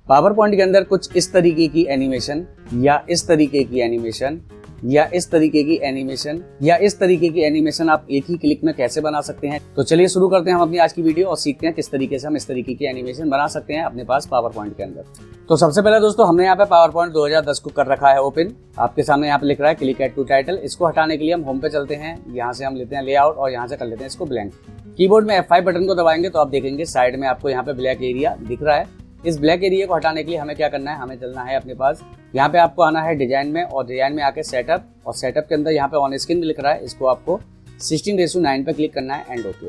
Power point के अंदर कुछ इस तरीके की एनिमेशन या इस तरीके की एनिमेशन या इस तरीके की एनिमेशन या इस तरीके की एनिमेशन आप एक ही क्लिक में कैसे बना सकते हैं। तो चलिए शुरू करते हैं हम अपनी आज की वीडियो और सीखते हैं किस तरीके से हम इस तरीके की एनिमेशन बना सकते हैं अपने पास पावर पॉइंट के अंदर। तो सबसे पहले दोस्तों हमने यहाँ पे पावर पॉइंट 2010 को कर रखा है ओपन। आपके सामने यहाँ पे लिख रहा है क्लिक एड टू टाइटल। इसको हटाने के लिए हम होम पे चलते हैं, यहाँ से हम लेते हैं लेआउट और यहाँ से कर लेते हैं इसको ब्लैंक। कीबोर्ड में F5 बटन को दबाएंगे तो आप देखेंगे साइड में आपको यहाँ पे ब्लैक एरिया दिख रहा है। इस ब्लैक एरिया को हटाने के लिए हमें क्या करना है, हमें चलना है अपने पास, यहाँ पे आपको आना है डिजाइन में और डिजाइन में आके सेटअप, और सेटअप के अंदर यहाँ पे ऑन स्क्रीन लिख रहा है, इसको आपको 16:9 पे क्लिक करना है एंड ओके।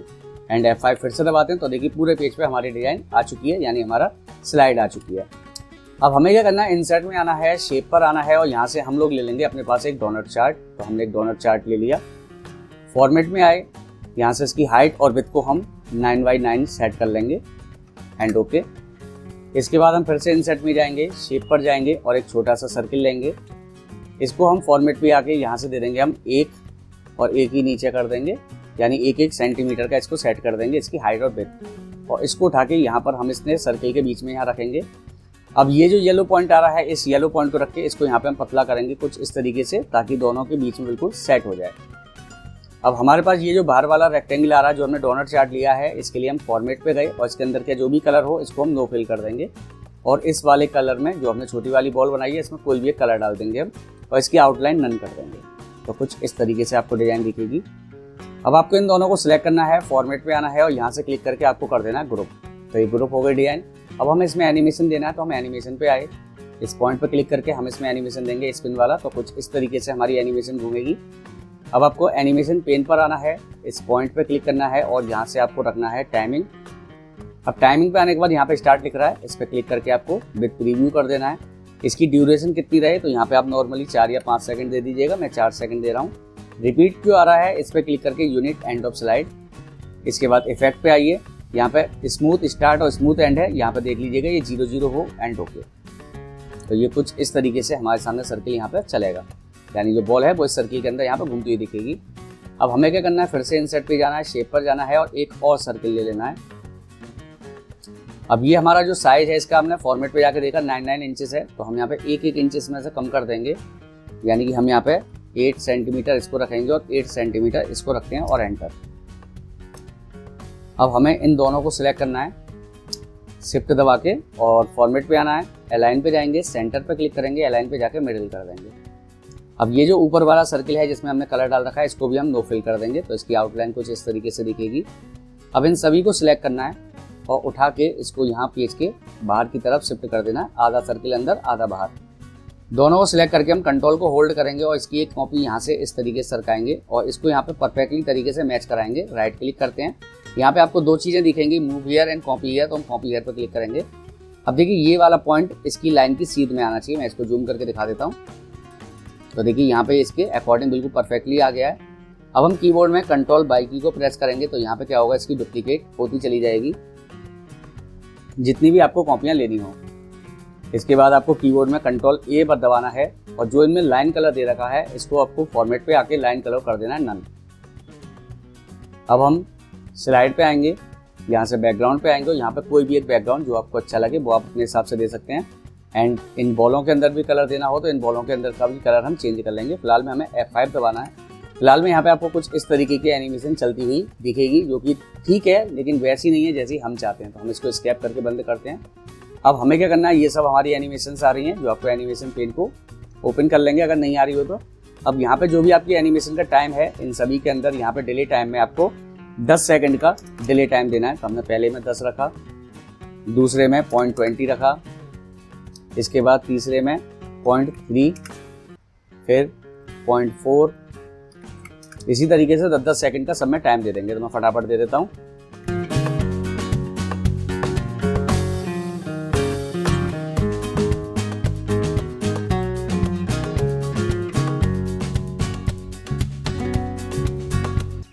एंड F5 फिर से दबाते हैं तो देखिए पूरे पेज पे हमारी डिजाइन आ चुकी है, यानी हमारा स्लाइड आ चुकी है। अब हमें क्या करना है, इंसर्ट में आना है, शेप पर आना है और यहाँ से हम लोग ले लेंगे अपने पास एक डोनट चार्ट। तो हमने एक डोनट चार्ट ले लिया, फॉर्मेट में आए, यहाँ से इसकी हाइट और विड्थ को हम 9x9 सेट कर लेंगे एंड ओके। इसके बाद हम फिर से इंसर्ट में जाएंगे, शेप पर जाएंगे और एक छोटा सा सर्किल लेंगे। इसको हम फॉर्मेट पे आके यहाँ से दे देंगे हम 1 और 1 ही नीचे कर देंगे, यानी 1-1 सेंटीमीटर का इसको सेट कर देंगे इसकी हाइट और विड्थ। और इसको उठा के यहाँ पर हम इसने सर्किल के बीच में यहाँ रखेंगे। अब ये जो येलो पॉइंट आ रहा है, इस येलो पॉइंट को रख के इसको यहाँ पे हम पतला करेंगे कुछ इस तरीके से, ताकि दोनों के बीच में बिल्कुल सेट हो जाए। अब हमारे पास ये जो बाहर वाला रेक्टेंगल आ रहा है जो हमने डोनट चार्ट लिया है, इसके लिए हम फॉर्मेट पे गए और इसके अंदर के जो भी कलर हो इसको हम नो फिल कर देंगे। और इस वाले कलर में जो हमने छोटी वाली बॉल बनाई है इसमें कोई भी एक कलर डाल देंगे हम और इसकी आउटलाइन नन कर देंगे। तो कुछ इस तरीके से आपको डिजाइन दिखेगी। अब आपको इन दोनों को सिलेक्ट करना है, फॉर्मेट पे आना है और यहाँ से क्लिक करके आपको कर देना है ग्रुप। तो ये ग्रुप हो गई डिजाइन। अब हमें इसमें एनिमेशन देना है तो हम एनिमेशन पे आए, इस पॉइंट पर क्लिक करके हम इसमें एनिमेशन देंगे स्पिन वाला। तो कुछ इस तरीके से हमारी एनिमेशन घूमेगी। अब आपको एनिमेशन पेन पर आना है, इस पॉइंट पे क्लिक करना है और यहाँ से आपको रखना है टाइमिंग। अब टाइमिंग पे आने के बाद यहाँ पे स्टार्ट लिख रहा है, इस पर क्लिक करके आपको विद प्रीव्यू कर देना है। इसकी ड्यूरेशन कितनी रहे तो यहाँ पे आप नॉर्मली 4 या 5 सेकंड दे दीजिएगा, मैं 4 सेकंड दे रहा हूँ। रिपीट क्यों आ रहा है, इस पर क्लिक करके यूनिट एंड ऑफ स्लाइड। इसके बाद इफेक्ट पे आइए, यहाँ पे स्मूथ स्टार्ट और स्मूथ एंड है, यहाँ पे देख लीजिएगा ये 0-0 हो एंड ओके। तो ये कुछ इस तरीके से हमारे सामने सर्किल यहाँ पे चलेगा, यानी जो बॉल है वो इस सर्किल के अंदर यहाँ पे घूमती हुई दिखेगी। अब हमें क्या करना है, फिर से इंसर्ट पे जाना है, शेप पर जाना है और एक और सर्किल ले लेना है। अब ये हमारा जो साइज है इसका हमने फॉर्मेट पे जाकर देखा 9 इंचेस है, तो हम यहाँ पे 1 इंचेस में से कम कर देंगे, यानी कि हम यहाँ पे 8 सेंटीमीटर इसको रखेंगे और 8 सेंटीमीटर इसको रखते हैं और एंटर। अब हमें इन दोनों को सिलेक्ट करना है, शिफ्ट दबा के और फॉर्मेट पे आना है, अलाइन पे जाएंगे, सेंटर पे क्लिक करेंगे, अलाइन पे जाके मिडिल कर देंगे। अब ये जो ऊपर वाला सर्किल है जिसमें हमने कलर डाल रखा है इसको भी हम नो फिल कर देंगे, तो इसकी आउटलाइन कुछ इस तरीके से दिखेगी। अब इन सभी को सिलेक्ट करना है और उठा के इसको यहाँ पेज के बाहर की तरफ शिफ्ट कर देना है, आधा सर्किल अंदर आधा बाहर। दोनों को सिलेक्ट करके हम कंट्रोल को होल्ड करेंगे और इसकी एक कॉपी यहाँ से इस तरीके से सरकाएंगे और इसको यहाँ पे परफेक्टली तरीके से मैच कराएंगे। राइट क्लिक करते हैं, यहाँ पे आपको 2 चीज़ें दिखेंगी, move here and copy here, तो हम कॉपी हियर पर क्लिक करेंगे। अब देखिए ये वाला पॉइंट इसकी लाइन की सीध में आना चाहिए, मैं इसको जूम करके दिखा देता हूँ। तो देखिए यहाँ पे इसके अकॉर्डिंग बिल्कुल परफेक्टली आ गया है। अब हम कीबोर्ड में कंट्रोल बाई की को प्रेस करेंगे तो यहाँ पे क्या होगा, इसकी डुप्लीकेट होती चली जाएगी जितनी भी आपको कॉपियाँ लेनी हो। इसके बाद आपको कीबोर्ड में कंट्रोल A पर दबाना है और जो इनमें लाइन कलर दे रखा है इसको आपको फॉर्मेट पे आके लाइन कलर कर देना है नन। अब हम स्लाइड पे आएंगे, यहाँ से बैकग्राउंड पे आएंगे, यहाँ पे कोई भी एक बैकग्राउंड जो आपको अच्छा लगे वो आप अपने हिसाब से दे सकते हैं। एंड इन बॉलों के अंदर भी कलर देना हो तो इन बॉलों के अंदर का भी कलर हम चेंज कर लेंगे। फिलहाल में हमें F5 दबाना है। फिलहाल में यहाँ पे आपको कुछ इस तरीके की एनिमेशन चलती हुई दिखेगी, जो कि ठीक है लेकिन वैसी नहीं है जैसी हम चाहते हैं, तो हम इसको स्केप करके बंद करते हैं। अब हमें क्या करना है, ये सब हमारी एनिमेशंस आ रही हैं जो आपको एनिमेशन पेन को ओपन कर लेंगे अगर नहीं आ रही हो तो। अब यहाँ पे जो भी आपकी एनिमेशन का टाइम है इन सभी के अंदर यहाँ पे डिले टाइम में आपको 10 सेकंड का डिले टाइम देना है। तो हमने पहले में 10 रखा, दूसरे में 0.20 रखा, इसके बाद तीसरे में 0.3, फिर 0.4, इसी तरीके से 10-10 सेकंड का सब में टाइम दे देंगे। तो मैं फटाफट दे देता हूँ।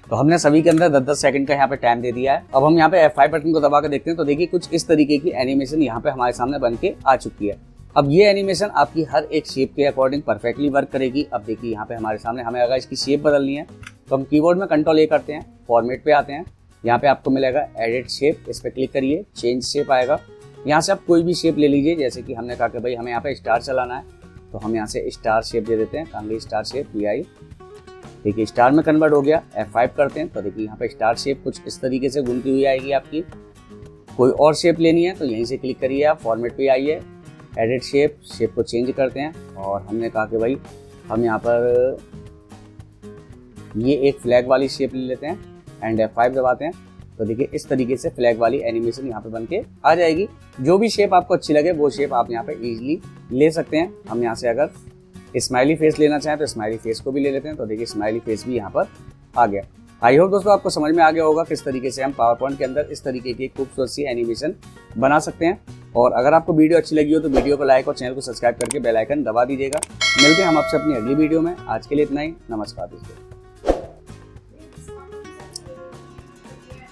तो हमने सभी के अंदर 10-10 सेकंड का यहाँ पे टाइम दे दिया है। अब हम यहाँ पे F5 बटन को दबा कर देखते हैं तो देखिए कुछ इस तरीके की एनिमेशन यहाँ पे हमारे सामने बन के आ चुकी है। अब ये एनिमेशन आपकी हर एक शेप के अकॉर्डिंग परफेक्टली वर्क करेगी। अब देखिए यहाँ पे हमारे सामने हमें अगर इसकी शेप बदलनी है तो हम कीबोर्ड में कंट्रोल A करते हैं, फॉर्मेट पे आते हैं, यहाँ पे आपको मिलेगा एडिट शेप, इस पर क्लिक करिए, चेंज शेप आएगा यहाँ से आप कोई भी शेप ले लीजिए, जैसे कि हमने कहा कि भाई हमें यहाँ पे स्टार चलाना है, तो हम यहाँ से स्टार शेप दे देते हैं, कांगड़ी स्टार शेप PI। देखिए स्टार में कन्वर्ट हो गया, F5 करते हैं तो देखिए यहाँ पे स्टार शेप कुछ इस तरीके से घूमती हुई आएगी आपकी। कोई और शेप लेनी है तो यहीं से क्लिक करिए आप, फॉर्मेट पे आइए, एडिट शेप, शेप को चेंज करते हैं। और हमने कहा कि भाई हम यहाँ पर ये एक फ्लैग वाली शेप ले लेते हैं एंड F5 दबाते हैं, तो देखिए इस तरीके से फ्लैग वाली एनिमेशन यहाँ पे बन के आ जाएगी। जो भी शेप आपको अच्छी लगे वो शेप आप यहाँ पे इजीली ले सकते हैं। हम यहाँ से अगर स्माइली फेस लेना चाहें तो स्माइली फेस को भी ले लेते हैं, तो देखिए स्माइली फेस भी यहाँ पर आ गया। आई होप दोस्तों आपको समझ में आ गया होगा किस तरीके से हम पावर पॉइंट के अंदर इस तरीके की खूबसूरत सी एनिमेशन बना सकते हैं। और अगर आपको वीडियो अच्छी लगी हो तो वीडियो को लाइक और चैनल को सब्सक्राइब करके बेल आइकन दबा दीजिएगा। मिलते हैं हम आपसे अपनी अगली वीडियो में। आज के लिए इतना ही, नमस्कार दोस्तों।